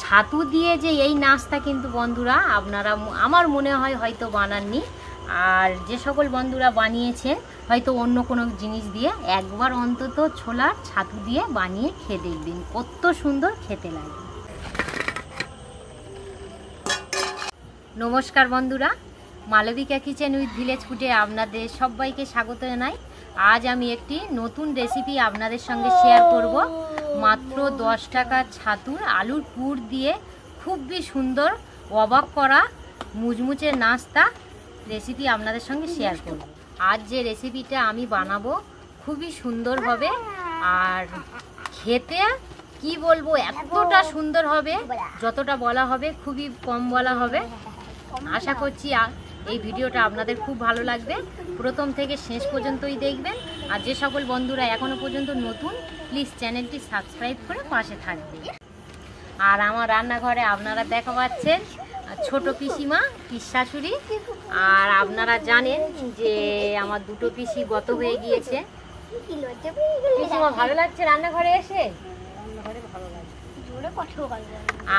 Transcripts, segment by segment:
ছাতু দিয়ে যে এই নাস্তা কিন্তু বন্ধুরা আপনারা আমার মনে হয় হয়তো বানাননি, আর যে সকল বন্ধুরা বানিয়েছেন হয়তো অন্য কোনো জিনিস দিয়ে একবার অন্তত ছোলার ছাতু দিয়ে বানিয়ে খেয়ে দেখবেন, কত সুন্দর খেতে লাগে। নমস্কার বন্ধুরা, মালবিকা কিচেন উইথ ভিলেজ ফুডে আপনাদের সবাইকে স্বাগত জানাই। আজ আমি একটি নতুন রেসিপি আপনাদের সঙ্গে শেয়ার করব। মাত্র 10 টাকার ছাতুর আলুর পুর দিয়ে খুবই সুন্দর অবাক করা মুচমুচে নাস্তা রেসিপি আপনাদের সঙ্গে শেয়ার করব। আজ যে রেসিপিটা আমি বানাবো খুবই সুন্দর হবে, আর খেতে কি বলবো এতটা সুন্দর হবে, যতটা বলা হবে খুবই কম বলা হবে। আশা করছি এই ভিডিওটা আপনাদের খুব ভালো লাগবে, প্রথম থেকে শেষ পর্যন্তই দেখবেন। আর যে সকল বন্ধুরা এখনো পর্যন্ত নতুন, প্লিজ চ্যানেলটি সাবস্ক্রাইব করে পাশে থাকবে। আর আমার রান্নাঘরে আপনারা দেখা পাচ্ছেন ছোট পিসিমা, পিসশাশুড়ি। আর আপনারা জানেন যে আমার দুটো পিসি গত হয়ে গিয়েছে। পিসিমা ভালো লাগছে রান্নাঘরে এসে?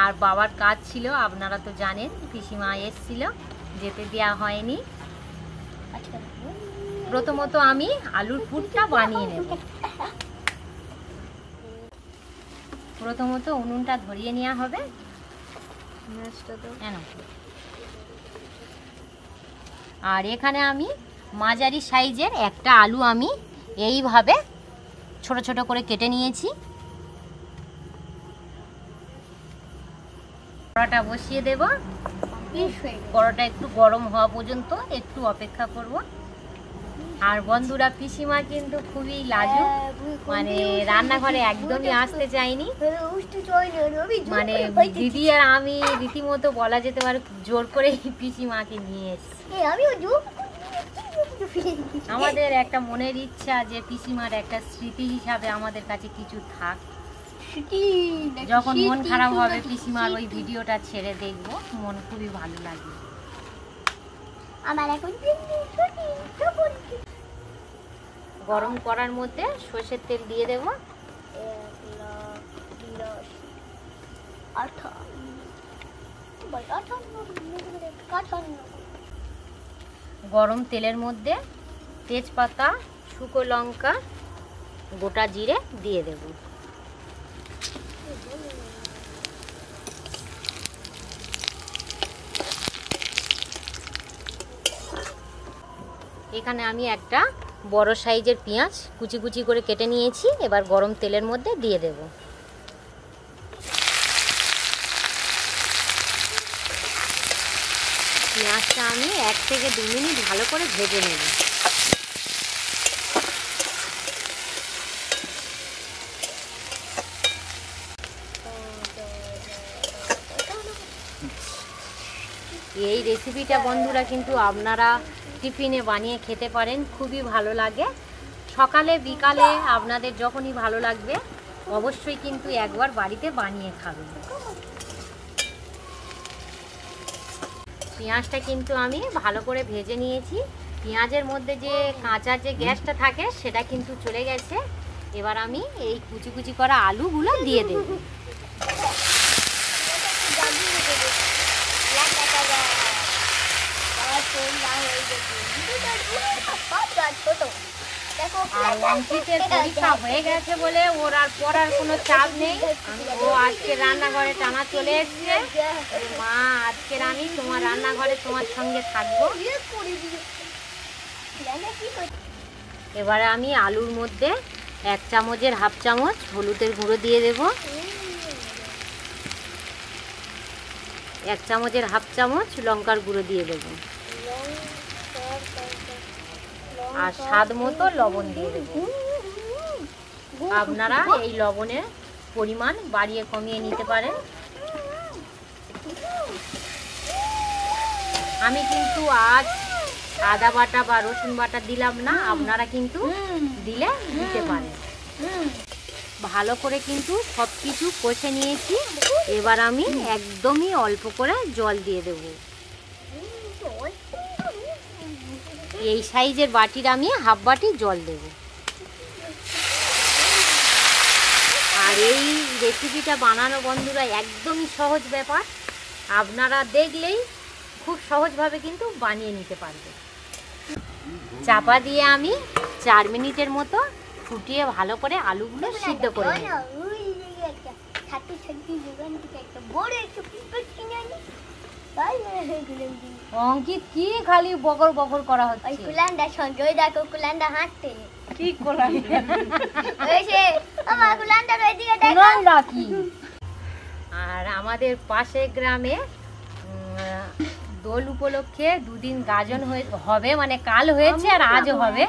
আর বাবার কাজ ছিল, আপনারা তো জানেন, পিসিমা এসেছিল, যেতে দেওয়া হয়নি। প্রথমত আমি আলুর পুরটা বানিয়ে নেব। প্রথমত উনুনটা ধরিয়ে নেওয়া হবে। আর এখানে আমি মাঝারি সাইজের একটা আলু আমি এইভাবে ছোট ছোট করে কেটে নিয়েছি। কড়াটা বসিয়ে দেব। কড়াটা একটু গরম হওয়া পর্যন্ত একটু অপেক্ষা করব। আর বন্ধুরা, পিসিমা কিন্তু খুবই লাজুক, মানে রান্নাঘরে একদমই আসতে চাইনি। মানে দিদি আর আমি রীতিমতো বলা যেতে পারে জোর করে পিসিমাকে নিয়ে এসেছি। আমাদের একটা মনের ইচ্ছা যে পিসিমার একটা স্মৃতি হিসাবে আমাদের কাছে কিছু থাক। যখন মন খারাপ হবে পিসিমার ওই ভিডিওটা ছেড়ে দেখবো, মন খুবই ভালো লাগবে। গরম করার মধ্যে সর্ষের তেল দিয়ে দেব। গরম তেলের মধ্যে তেজপাতা, শুকনো লঙ্কা, গোটা জিরে দিয়ে দেব। এখানে আমি একটা বড় সাইজের পেঁয়াজ কুচি কুচি করে কেটে নিয়েছি, এবার গরম তেলের মধ্যে দিয়ে দেব। পেঁয়াজটা আমি 1 থেকে 2 মিনিট ভালো করে ভেজে নেব। এই রেসিপিটা বন্ধুরা কিন্তু আপনারা টিফিনে বানিয়ে খেতে পারেন, খুবই ভালো লাগে। সকালে বিকালে আপনাদের যখনই ভালো লাগবে অবশ্যই কিন্তু একবার বাড়িতে বানিয়ে খাবেন। পেঁয়াজটা কিন্তু আমি ভালো করে ভেজে নিয়েছি। পেঁয়াজের মধ্যে যে কাঁচা যে গ্যাসটা থাকে সেটা কিন্তু চলে গেছে। এবার আমি এই কুচি কুচি করা আলুগুলো দিয়ে দেব। আর অঙ্কিতের পরীক্ষা হয়ে গেছে বলে ওর আর পড়ার কোনো চাপ নেই। ও আজকে রান্নাঘরে টানা চলে এসছে। মা, আজকের আমি তোমার রান্নাঘরে তোমার সঙ্গে থাকবো। এবারে আমি আলুর মধ্যে 1 চামচের হাফ চামচ হলুদের গুঁড়ো দিয়ে দেব। 1 চামচের হাফ চামচ লঙ্কার গুঁড়ো দিয়ে দেব। আর স্বাদ মতো লবণ দিয়ে দেব। আপনারা এই লবণের পরিমাণ বাড়িয়ে কমিয়ে নিতে পারেন। আমি কিন্তু আজ আদা বাটা বা রসুন বাটা দিলাম না, আপনারা কিন্তু দিলে দিতে পারেন। ভালো করে কিন্তু সব কিছু কষে নিয়েছি। এবার আমি একদমই অল্প করে জল দিয়ে দেব। এই সাইজের বাটির আমি হাফ বাটি জল দেব। আর এই রেসিপিটা বানানো বন্ধুরা একদমই সহজ ব্যাপার, আপনারা দেখলেই খুব সহজভাবে কিন্তু বানিয়ে নিতে পারবে। চাপা দিয়ে আমি 4 মিনিটের মতো ফুটিয়ে ভালো করে আলুগুলো সিদ্ধ করে নেব। অঙ্কিত কি খালি বকর বকর করা হচ্ছে? কুলান্ডার সঙ্গে ওই দেখো কুলান্ডা হাঁটতে কি করলাম? আর আমাদের পাশে গ্রামে দোল উপলক্ষে 2 দিন গাজন হবে, মানে কাল হয়েছে আর আজও হবে।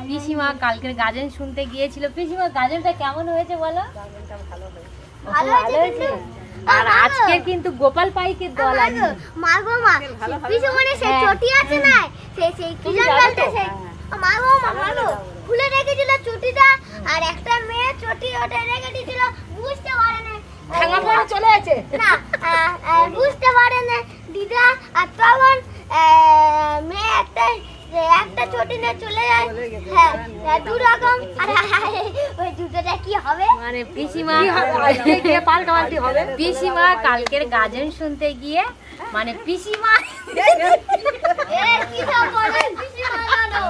পিসিমা কালকের গাজন শুনতে গিয়েছিল। পিসিমা গাজনটা কেমন হয়েছে বলো? গাজনটা ভালো হয়েছে। আর আজকে কিন্তু গোপাল পাইকের দল আছে। মা গো মা, পিছনে সেই চটি আছে না, সেই কিলান গালতে সেই মা গো খুলে রেখেছিল চটিটা, আর একটা মেয়ে চটি ওটা রেখে দিয়েছিল, বুঝতে পারে না, ভাঙা পড়ে চলে আছে না, বুঝতে পারে না দিদা। আর তখন মেয়ে একটা চটি নিয়ে চলে যায়। হ্যাঁ, 2 রকম। আর ওই দুটোটা কি হবে? মানে পিসিমা পাল্টাপাল্টি হবে। পিসিমা কালকের গাজন শুনতে গিয়ে মানে পিসিমা কি সব বলে পিসিমা জানো?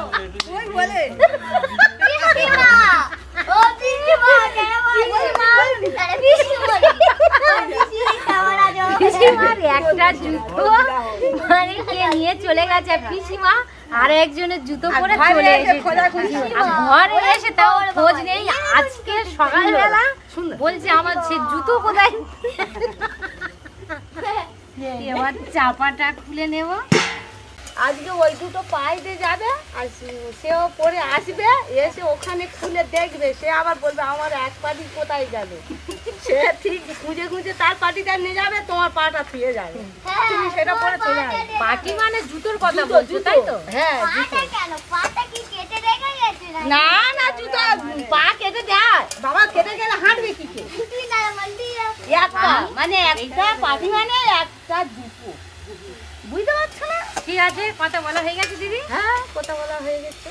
ওই বলে পিসিমা, ও পিসিমা কেন বলে? আরে পিসিমা পিসিমার একটা জুতো মানে কে নিয়ে চলে গেছে। পিসিমা আর একজনের জুতো পরে চলে এসেছে। ঘরে এসে তাও খোঁজ নেই। আজকে সকালবেলা বলছে আমার সে জুতো কোথায়। এবার চাপাটা খুলে নেব। আজকে ওই দুটো পাইতে যাবে, আর সেও পরে আসবে, এসে ওখানে খুলে দেখবে, সে আবার বলবে আমার এক পাটি কোথায় যাবে। সে ঠিক খুঁজে খুঁজে তার পাটিটা নিয়ে যাবে, তোমার পাটা ফিরে যাবে, তুমি সেটা পরে চলে আসবে। পাটি মানে জুতোর কথা বলছো তাই তো? হ্যাঁ, পাটা কেন? পাটা কি কেটে রেখে গেছে নাকি? না না, জুতো পা কেটে দেয় বাবা, কেটে গেলে হাঁটবে কি করে? ছুটি না মালদি একটা মানে একটা পাটি মানে একটা জুতো, বুঝতে পারছো না? ঠিক আছে, কথা বলা হয়ে গেছে দিদি? হ্যাঁ, কথা বলা হয়ে গেছে।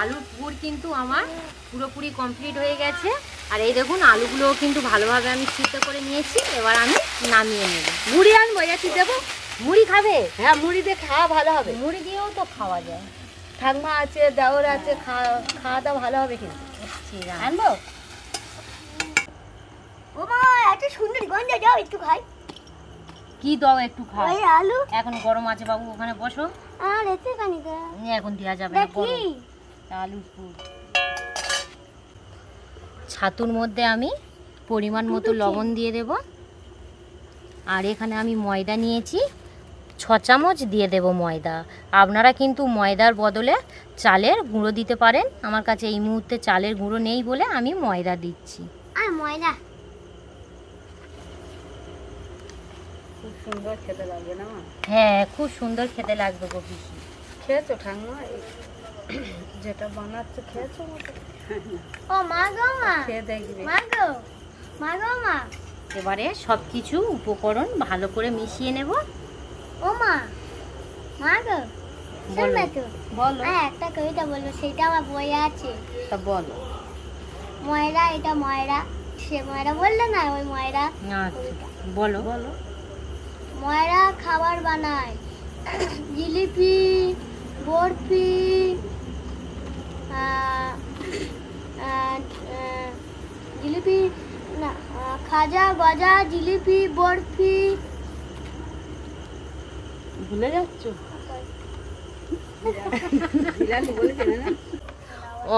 আলুর পুর কিন্তু আমার পুরোপুরি কমপ্লিট হয়ে গেছে। আর এই দেখুন আলুগুলোও কিন্তু ভালোভাবে আমি সিদ্ধ করে নিয়েছি। এবার আমি নামিয়ে নেব। মুড়ি আনবো, একটু দেবো। মুড়ি খাবে? হ্যাঁ, মুড়ি দিয়ে খাওয়া ভালো হবে। মুড়ি দিয়েও তো খাওয়া যায়। ঠাকমা আছে, দেওর আছে, খাওয়া দাওয়া ভালো হবে কিন্তু। ঠিক আছে, আনবো। ও মা, এত সুন্দর গন্ধ, দাও একটু খাই। কি দাও একটু খাও? ওই আলু এখন গরম আছে বাবু, ওখানে বসো। আর এতে কানিকা এখন দেওয়া যাবে না, দেখি। গরম। আলুর পুর ছাতুর মধ্যে আমি পরিমাণ মতো লবণ দিয়ে দেব। আর এখানে আমি ময়দা নিয়েছি 6 চামচ দিয়ে দেব ময়দা। আপনারা কিন্তু ময়দার বদলে চালের গুঁড়ো দিতে পারেন। আমার কাছে এই মুহূর্তে চালের গুঁড়ো নেই বলে আমি ময়দা দিচ্ছি। আর ময়দা খুব সুন্দর খেতে লাগবে না? হ্যাঁ, খুব সুন্দর খেতে লাগবে গো পিসি। খেয়েছো ঠাকমা? যেটা বানাচ্ছে খেয়েছো? ও মা গো মা, খেয়ে দেখবে। মা গো মা, এবারে সব কিছু উপকরণ ভালো করে মিশিয়ে নেব। ও মা গো, শুনবে তো? বলো। একটা কবিতা বলবো, সেটা আমার বইয়ে আছে। তা বলো। ময়রা, এটা ময়রা, সে ময়রা বললে না, ওই ময়রা। আচ্ছা, বলো বলো। ময়রা খাবার বানায়, জিলিপি, বরফি, জিলিপি না, খাজা, গজা, জিলিপি, বরফি। ভুলে যাচ্ছ?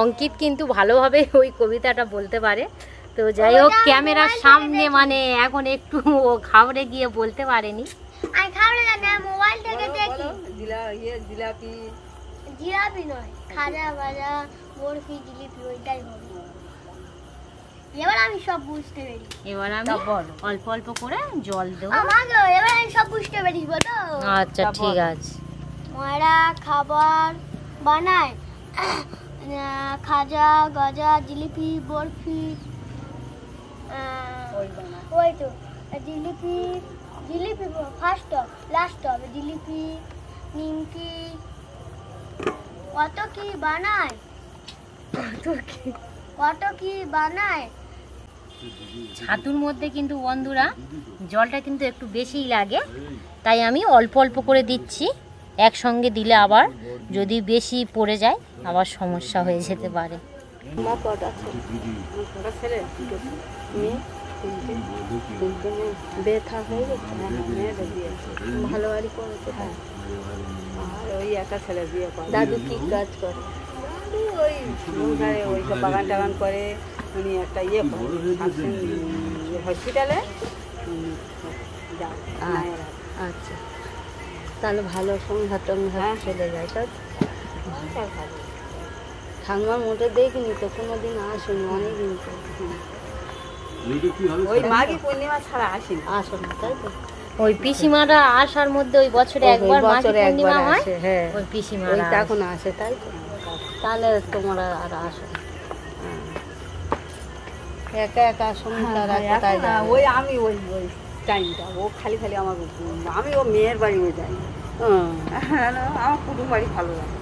অঙ্কিত কিন্তু ভালোভাবে ওই কবিতাটা বলতে পারে। তো যাই হোক, ক্যামেরার সামনে মানে এখন একটু ও খাবড়ে গিয়ে বলতে পারেনি। আমি খাবড়ে না, মোবাইল থেকে দেখি। জিলাপি, জিলাপি নয়, খাজা, গজা, বরফি, জিলিপি, ওইটাই হবে। এবার আমি সব বুঝতে পেরেছি। এবার আমি অল্প অল্প করে জল দেবো। আমার গো, এবার আমি সব বুঝতে পেরেছি, বলো। আচ্ছা, ঠিক আছে। ময়রা খাবার বানায়, খাজা, গজা, জিলিপি, বরফি, ওই তো জিলিপি, জিলিপি ফার্স্ট, লাস্ট হবে জিলিপি, নিমকি, কত কি বানায়, কত কি বানায়, ছাতুর মধ্যে কিন্তু বন্ধুরা জলটা কিন্তু একটু বেশিই লাগে, তাই আমি অল্প অল্প করে দিচ্ছি। একসঙ্গে দিলে আবার যদি বেশি পড়ে যায় আবার সমস্যা হয়ে যেতে পারে। আমার কটা আছে? আমার কটা ছেলে? মেয়ে ব্যথা হয়ে গেছে। মেয়েদের দিয়েছে, ভালো বাড়ি করেছে। হ্যাঁ, আর ওই একটা ছেলে বিয়ে করে। দাদু কি কাজ করে? দাদু ওই সংসারে ওই সব বাগান টাগান করে। উনি একটা ইয়ে হসপিটালে আচ্ছা, তাহলে ভালো সংসার টংসার চলে যায়। তাই ভালো। ঠাকুমার মোটে দেখিনি তো, কোনোদিন আসেনি, অনেকদিন তো। ওই মাঘী পূর্ণিমা ছাড়া আসেনি, আসো না। তাই তো ওই পিসিমারা আসার মধ্যে ওই বছরে একবার মাঘী পূর্ণিমা হয়, হ্যাঁ ওই পিসিমারা তখন আসে। তাই তো, তাহলে তোমরা আর আসো না। একা একা সংসার কোথায় যাবে? ওই আমি ওই ওই টাইমটা ও খালি খালি আমার, আমি ও মেয়ের বাড়িও যাই। আমার কুটুম বাড়ি ভালো লাগে।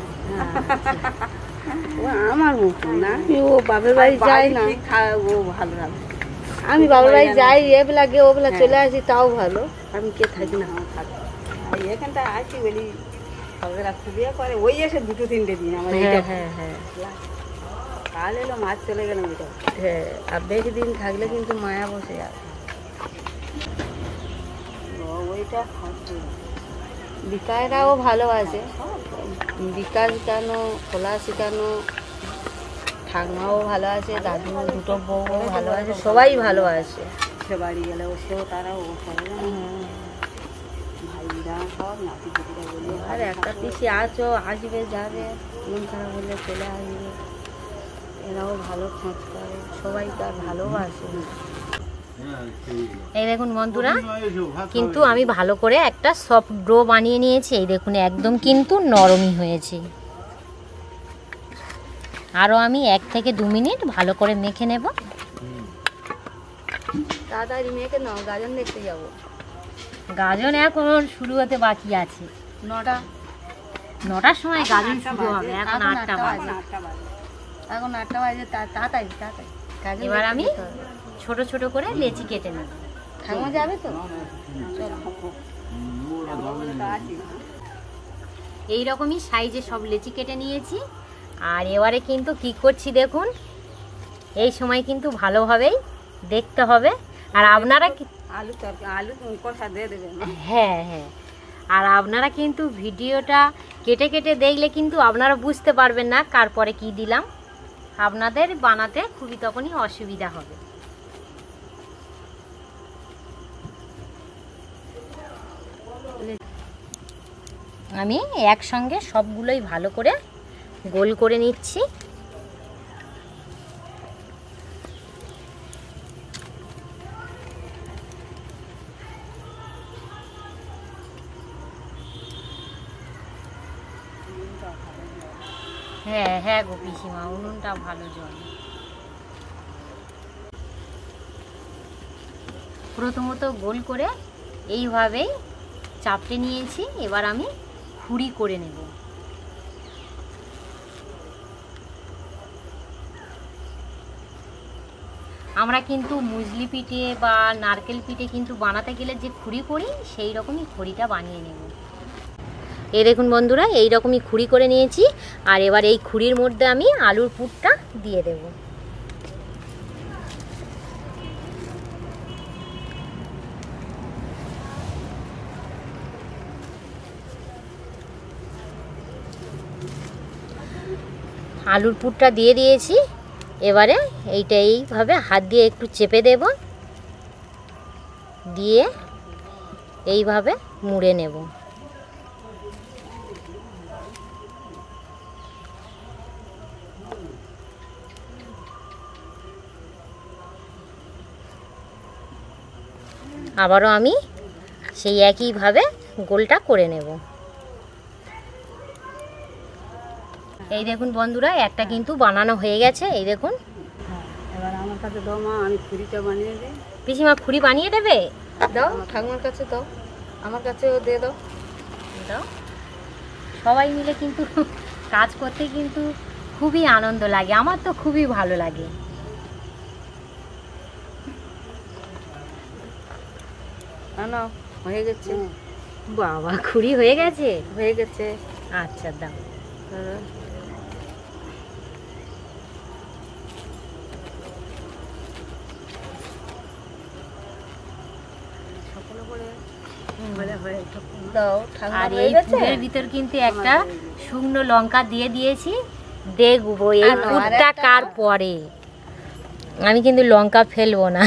ও আমার মতো না, ও বাপের বাড়ি যায় না, ও ভালো লাগে। আমি বাবার বাড়ি যাই, এবেলা গিয়ে ওবেলা চলে আসি, তাও ভালো। আমি কে থাকি না, আমার থাকি। এখানটা আসি বলি সবেরা খুবই করে, ওই এসে 2-3 দিন আমার। হ্যাঁ হ্যাঁ, কাল এলো মাছ চলে গেলাম। এটা হ্যাঁ, আর বেশি দিন থাকলে কিন্তু মায়া বসে যাবে। ওইটা বিকাশরাও ভালোবাসে, বিকাশ কেন, খোলা শিখানো, ঠাকুমাও ভালো আছে, দাদু দুটো বউও ভালো আছে, সবাই ভালো আছে। সে বাড়ি গেলে সেও তারাও ভাইরা সব নাতি পুতিরা বলে। আর একটা পিসি আছো, আসবে যাবে, মন খারাপ হলে চলে আসবে। এরাও ভালো খোঁজ করে, সবাই তার ভালোবাসে। এই দেখুন বন্ধুরা, কিন্তু আমি ভালো করে একটা সফট ডো বানিয়ে নিয়েছি। এই দেখুন একদম কিন্তু নরমই হয়েছে। আরও আমি 1 থেকে 2 মিনিট ভালো করে মেখে নেব। তাড়াতাড়ি মেখে নাও, গাজন দেখতে যাবো। গাজন এখন শুরু হতে বাকি আছে। 9টার সময় গাজন শুরু হবে, এখন 8টা বাজে। এখন 8টা বাজে, তাড়াতাড়ি তাড়াতাড়ি। এবার আমি ছোট ছোট করে লেচি কেটে নেব। ঠাকুমা যাবে তো? এই রকমই সাইজে সব লেচি কেটে নিয়েছি। আর এবারে কিন্তু কি করছি দেখুন, এই সময় কিন্তু ভালোভাবেই দেখতে হবে। আর আপনারা আলু আলু কষা দিয়ে দেবেন। হ্যাঁ হ্যাঁ, আর আপনারা কিন্তু ভিডিওটা কেটে কেটে দেখলে কিন্তু আপনারা বুঝতে পারবেন না কার পরে কি দিলাম। আপনাদের বানাতে খুবই তখনই অসুবিধা হবে। আমি একসঙ্গে সবগুলোই ভালো করে গোল করে নিচ্ছি। হ্যাঁ হ্যাঁ গো পিসিমা, উনুনটা ভালো জল। প্রথমত গোল করে এইভাবেই চাপটে নিয়েছি। এবার আমি খুঁড়ি করে নেব। আমরা কিন্তু মুজলি পিঠে বা নারকেল পিঠে কিন্তু বানাতে গেলে যে খুঁড়ি করি, সেই রকমই খুঁড়িটা বানিয়ে নেব। এই দেখুন বন্ধুরা, এই রকমই খুঁড়ি করে নিয়েছি। আর এবার এই খুঁড়ির মধ্যে আমি আলুর পুরটা দিয়ে দেব। আলুর পুরটা দিয়ে দিয়েছি। এবারে এইটা এইভাবে হাত দিয়ে একটু চেপে দেব, দিয়ে এইভাবে মুড়ে নেব। আবারও আমি সেই একইভাবে গোলটা করে নেব। এই দেখুন বন্ধুরা, একটা কিন্তু বানানো হয়ে গেছে। এই দেখুন, এবার আমার কাছে দাও মা, আমি খুঁড়িটা বানিয়ে দিই। পিসিমা খুঁড়ি বানিয়ে দেবে? দাও, ঠাকুমার কাছে দাও, আমার কাছেও দিয়ে দাও। দাও। সবাই মিলে কিন্তু কাজ করতে কিন্তু খুবই আনন্দ লাগে, আমার তো খুবই ভালো লাগে। না হয়ে গেছে। বাবা খুঁড়ি হয়ে গেছে। হয়ে গেছে। আচ্ছা দাও। দাও ঠান্ডা আর হয়ে এই গেছে। পুরের ভিতর কিন্তু একটা শুকনো লঙ্কা দিয়ে দিয়েছি। দেখবো এই আর পুরটা একটা কার পরে। আমি কিন্তু লঙ্কা ফেলবো না।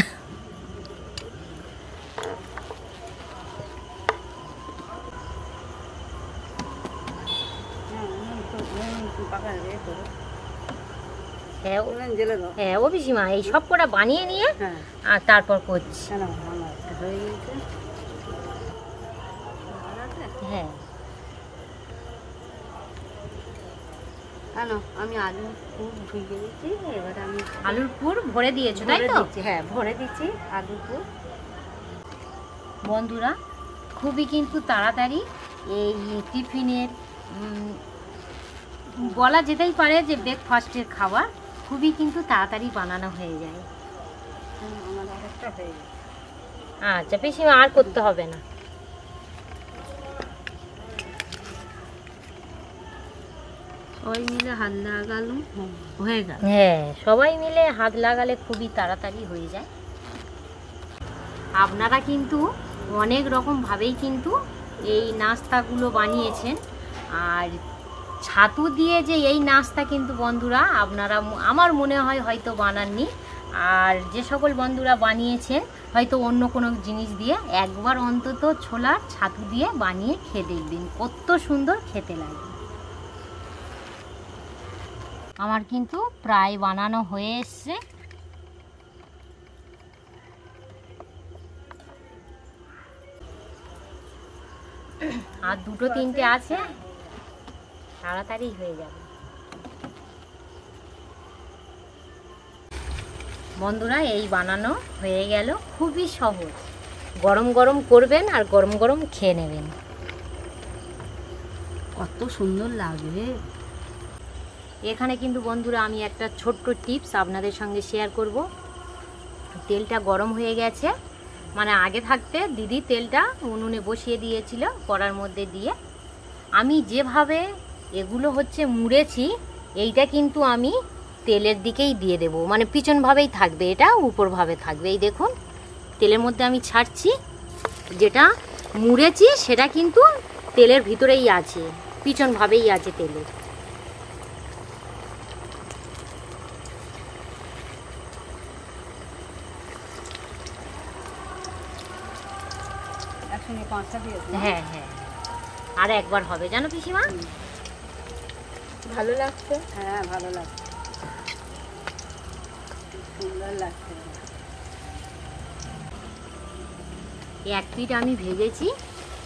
হ্যাঁ জেলে দাও। হ্যাঁ ও পিসিমা এই সব কটা বানিয়ে নিয়ে হ্যাঁ আর তারপর করছি। হয়ে গেছে। হ্যাঁ আনো আমি আলু খুব ধুয়ে দিচ্ছি। এবার আমি আলুর পুর ভরে দিয়েছো তাই ভরে তো? দিচ্ছি। হ্যাঁ ভরে দিচ্ছি আলুর পুর। বন্ধুরা খুবই কিন্তু তাড়াতাড়ি এই টিফিনের বলা যেতেই পারে যে ব্রেকফাস্টের খাবার খুবই কিন্তু তাড়াতাড়ি বানানো হয়ে যায়। আমার আরেকটা হয়ে গেছে। আচ্ছা পিসিমা আর করতে হবে না। সবাই মিলে হাত লাগালুম হয়ে গেল। হ্যাঁ সবাই মিলে হাত লাগালে খুবই তাড়াতাড়ি হয়ে যায়। আপনারা কিন্তু অনেক রকমভাবেই কিন্তু এই নাস্তাগুলো বানিয়েছেন। আর ছাতু দিয়ে যে এই নাস্তা কিন্তু বন্ধুরা আপনারা আমার মনে হয় হয়তো বানাননি। আর যে সকল বন্ধুরা বানিয়েছেন হয়তো অন্য কোনো জিনিস দিয়ে একবার অন্তত ছোলার ছাতু দিয়ে বানিয়ে খেয়ে দেখবেন কত সুন্দর খেতে লাগে। আমার কিন্তু প্রায় বানানো হয়ে এসছে। আর দুটো তিনটে আছে, তাড়াতাড়ি হয়ে যাবে। বন্ধুরা এই বানানো হয়ে গেল, খুবই সহজ। গরম গরম করবেন আর গরম গরম খেয়ে নেবেন। কত সুন্দর লাগবে। এখানে কিন্তু বন্ধুরা আমি একটা ছোট্ট টিপস আপনাদের সঙ্গে শেয়ার করব। তেলটা গরম হয়ে গেছে, মানে আগে থাকতে দিদি তেলটা উনুনে বসিয়ে দিয়েছিল কড়ার মধ্যে দিয়ে। আমি যেভাবে এগুলো হচ্ছে মুড়েছি এইটা কিন্তু আমি তেলের দিকেই দিয়ে দেব, মানে পিছনভাবেই থাকবে, এটা উপরভাবে থাকবে। এই দেখুন তেলের মধ্যে আমি ছাড়ছি, যেটা মুড়েছি সেটা কিন্তু তেলের ভিতরেই আছে, পিছনভাবেই আছে তেলের। একসঙ্গে পাঁচটা দিয়েছি। হ্যাঁ হ্যাঁ, আর একবার হবে জানো পিসিমা। ভালো লাগছে। হ্যাঁ ভালো লাগছে, সুন্দর লাগছে। এক পিঠ আমি ভেজেছি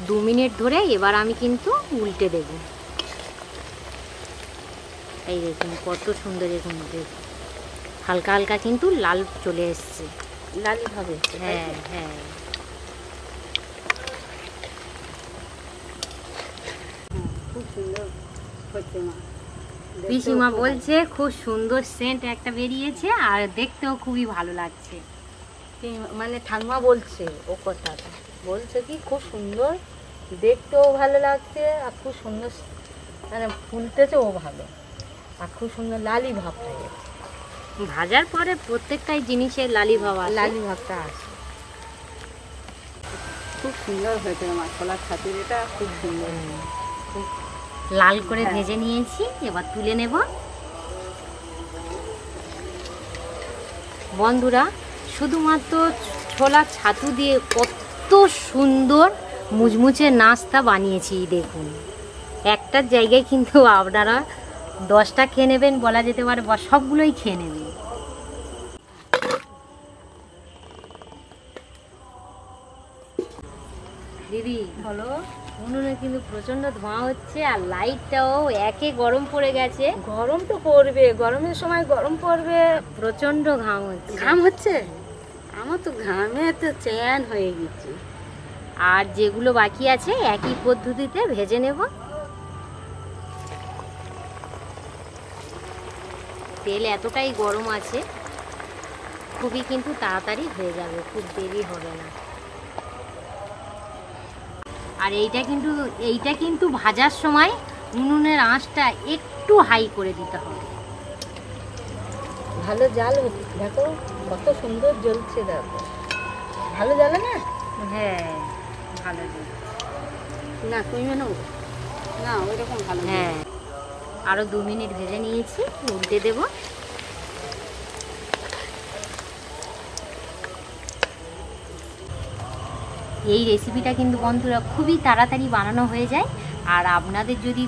2 মিনিট ধরে, এবার আমি কিন্তু উল্টে দেব। এই দেখুন কত সুন্দর, দেখুন হালকা হালকা কিন্তু লাল চলে এসছে, লালি হবে। হ্যাঁ হ্যাঁ। খুব সুন্দর হচ্ছে মা। পিসিমা বলছে খুব সুন্দর সেন্ট একটা বেরিয়েছে আর দেখতেও খুবই ভালো লাগছে। মানে ঠাম্মা বলছে ও কথাটা, বলছে কি খুব সুন্দর দেখতেও ভালো লাগছে আর খুব সুন্দর মানে ফুলতেছে ও ভালো, আর খুব সুন্দর লালি ভাবটা গেছে। ভাজার পরে প্রত্যেকটাই জিনিসের লালি ভাব আসে। লালি ভাবটা আসে। খুব সুন্দর হয়েছে আমার ছোলার ছাতুর, এটা খুব সুন্দর। খুব লাল করে ভেজে নিয়েছি, এবার তুলে নেব। বন্ধুরা শুধুমাত্র ছোলা ছাতু দিয়ে কত সুন্দর মুচমুচে নাস্তা বানিয়েছি দেখুন। একটার জায়গায় কিন্তু আপনারা 10টা খেয়ে নেবেন বলা যেতে পারে, বা সবগুলোই খেয়ে নেবেন। দিদি বলো। উনুনে কিন্তু প্রচন্ড ধোঁয়া হচ্ছে আর লাইটটাও একে গরম পড়ে গেছে। গরম তো পড়বে, গরমের সময় গরম পড়বে। প্রচন্ড ঘাম হচ্ছে। ঘাম হচ্ছে আমার তো, ঘামে তো চ্যান হয়ে গেছে। আর যেগুলো বাকি আছে একই পদ্ধতিতে ভেজে নেব। তেল এতটাই গরম আছে, খুবই কিন্তু তাড়াতাড়ি হয়ে যাবে, খুব দেরি হবে না। আর এইটা কিন্তু ভাজার সময় উনুনের আঁচটা একটু হাই করে দিতে হবে। ভালো জাল হচ্ছে, দেখো কত সুন্দর জ্বলছে, দেখো ভালো জ্বলে না? হ্যাঁ ভালো জ্বলছে। না কইবে না, না ওই রকম ভালো। হ্যাঁ আরো 2 মিনিট ভেজে নিয়েছি, উল্টে দেব। এই রেসিপিটা কিন্তু বন্ধুরা খুবই তাড়াতাড়ি বানানো হয়ে যায়। আর আপনাদের যদি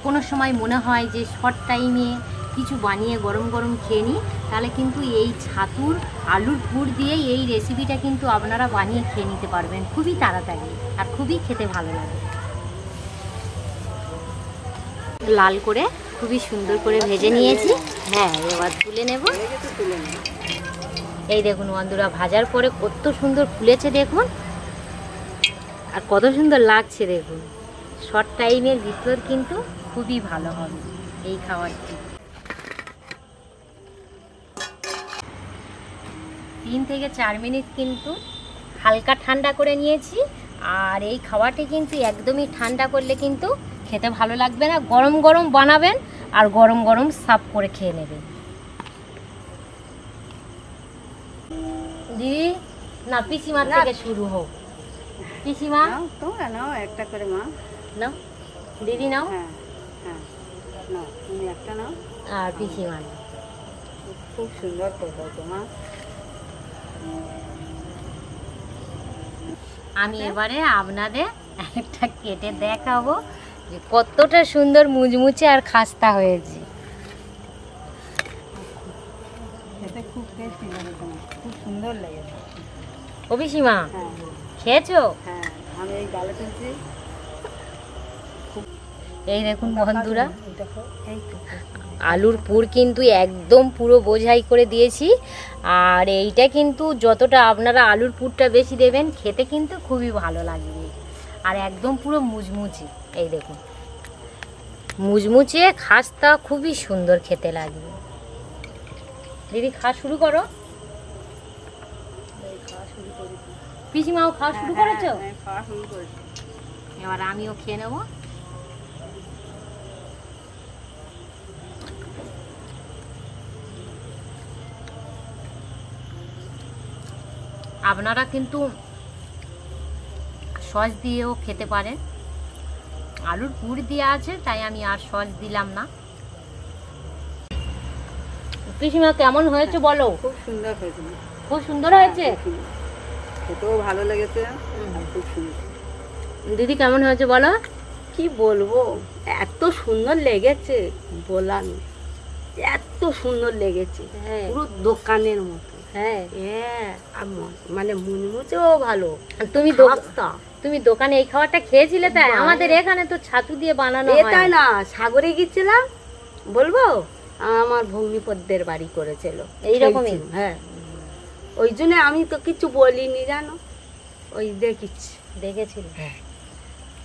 কোনো সময় মনে হয় যে শর্ট টাইমে কিছু বানিয়ে গরম গরম খেয়ে নিই, তাহলে কিন্তু এই ছাতুর আলুর পুর দিয়ে এই রেসিপিটা কিন্তু আপনারা বানিয়ে খেয়ে নিতে পারবেন খুবই তাড়াতাড়ি, আর খুবই খেতে ভালো লাগে। লাল করে খুবই সুন্দর করে ভেজে নিয়েছি। হ্যাঁ এবার তুলে নেব। এই দেখুন বন্ধুরা, ভাজার পরে কত সুন্দর ফুলেছে দেখুন, আর কত সুন্দর লাগছে দেখুন। শর্ট টাইমের ভিতর কিন্তু খুবই ভালো হবে এই খাবারটি। 3 থেকে 4 মিনিট কিন্তু হালকা ঠান্ডা করে নিয়েছি। আর এই খাবারটি কিন্তু একদমই ঠান্ডা করলে কিন্তু খেতে ভালো লাগবে না। গরম গরম বানাবেন আর গরম গরম সার্ভ করে খেয়ে নেবেন। দিদি না, পিসিমার থেকে শুরু হোক। পিসিমা তোমরা নাও একটা করে, মা নাও, দিদি নাও, হ্যাঁ হ্যাঁ নাও, তুমি একটা নাও। আর পিসিমা নাও। খুব সুন্দর করেছো মা। আমি এবারে আপনাদের একটা কেটে দেখাবো যে কতটা সুন্দর মুচমুচে আর খাস্তা হয়েছে। খেতে খুব টেস্টি লেগেছে, খুব সুন্দর লেগেছে। ও পিসিমা হ্যাঁ খেয়েছো? হ্যাঁ, আমি এই গালে তুলছি। এই দেখুন বন্ধুরা, দেখো এই তো আলুর পুর কিন্তু একদম পুরো বোঝাই করে দিয়েছি। আর এইটা কিন্তু যতটা আপনারা আলুর পুরটা বেশি দেবেন খেতে কিন্তু খুবই ভালো লাগবে। আর একদম পুরো মুচমুচে, এই দেখুন মুচমুচে খাস্তা খুবই সুন্দর খেতে লাগবে। দিদি খাওয়া শুরু করো। পিসিমাও খাওয়া শুরু করেছো? হ্যাঁ, খাওয়া শুরু করেছি। এবার আমিও খেয়ে নেবো। আপনারা কিন্তু সস দিয়েও খেতে পারেন। আলুর পুর দিয়ে আছে তাই আমি আর সস দিলাম না। পিসিমা কেমন হয়েছে বলো? খুব সুন্দর হয়েছে, খুব সুন্দর হয়েছে। খেতেও ভালো লেগেছে, আর খুব সুন্দর। দিদি কেমন হয়েছে বলো? কি বলবো, এত সুন্দর লেগেছে বলার নেই। এত সুন্দর লেগেছে, হ্যাঁ পুরো দোকানের মতো। হ্যাঁ হ্যাঁ, আর মানে মুচমুচেও ভালো। খাস্তা। তুমি দোকানে এই খাবারটা খেয়েছিলে? তাই আমাদের এখানে তো ছাতু দিয়ে বানানো হয়। এটা না, সাগরে গিয়েছিলাম, বলবো আমার ভগ্নিপদ্যের বাড়ি করেছিল এইরকমই? হ্যাঁ, ওই জন্য আমি তো কিছু বলিনি, জানো, ওই দেখেছিল। হ্যাঁ,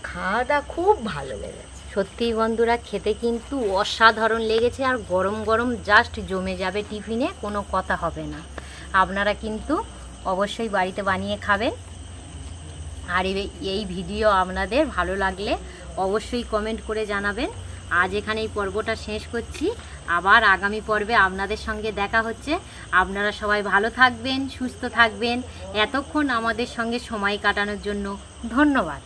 খাওয়াটা খুব ভালো লেগেছে। সত্যি বন্ধুরা, খেতে কিন্তু অসাধারণ লেগেছে। আর গরম গরম জাস্ট জমে যাবে টিফিনে, কোনো কথা হবে না। আপনারা কিন্তু অবশ্যই বাড়িতে বানিয়ে খাবেন। আর এই ভিডিও আপনাদের ভালো লাগলে অবশ্যই কমেন্ট করে জানাবেন। আজ এখানে এই পর্বটা শেষ করছি। আবার আগামী পর্বে আপনাদের সঙ্গে দেখা হচ্ছে। আপনারা সবাই ভালো থাকবেন, সুস্থ থাকবেন। এতক্ষণ আমাদের সঙ্গে সময় কাটানোর জন্য ধন্যবাদ।